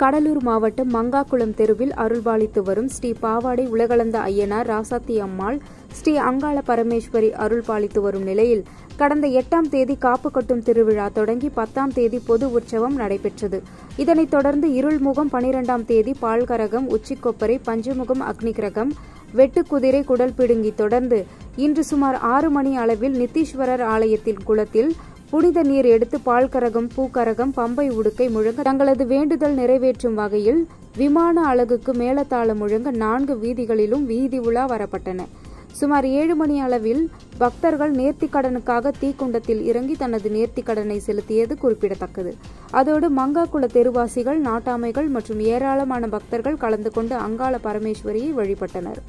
கடலூர் மாவட்டம் மங்காக்குளம் தெருவில் அருள்பாலித்து வரும் ஸ்ரீ பாவாடை உலகளந்த ஐயனார் ராசாத்தி அம்மாள் ஸ்ரீ அங்காள பரமேஸ்வரி அருள்பாலித்து வரும் நிலையில் கடந்த 8ஆம் தேதி காப்பு கட்டும் திருவிழா தொடங்கி 10ஆம் தேதி பொது உற்சவம் நடைபெற்றது. இதனைத் தொடர்ந்து இருள்முகம் 12ஆம் தேதி பால்கரகம், உச்சிக்கொப்பரை, பஞ்சமுகம், அக்னிகிரகம், வெட்டுக்குதிரை, குடல் பிடுங்கி தொடர்ந்து இன்று சுமார் 6 மணி அளவில் நித்தீஸ்வரர் ஆலயத்தின் குளத்தில் புனித நீர் எடுத்து பால்கரகம், பூக்கரகம், பம்பை உடுக்கை முழங்க தங்களது வேண்டுதல் நிறைவேற்றும் வகையில் விமான அலகுக்கு மேளதாளம் முழங்க 4 வீதிகளிலும் வீதி உலா வரப்பட்டன. சுமார் 7 மணி அளவில் பக்தர்கள் நேர்த்திக்கடனுக்காக தீக்குண்டத்தில் இறங்கி தனது நேர்த்திக்கடனை செலுத்தியது குறிப்பிடத்தக்கது. அதோடு மங்காக்குள தெருவாசிகள், நாட்டாமைகள் மற்றும் ஏராளமான பக்தர்கள் கலந்து கொண்டு அங்காள பரமேஸ்வரியை வழிபட்டனர்.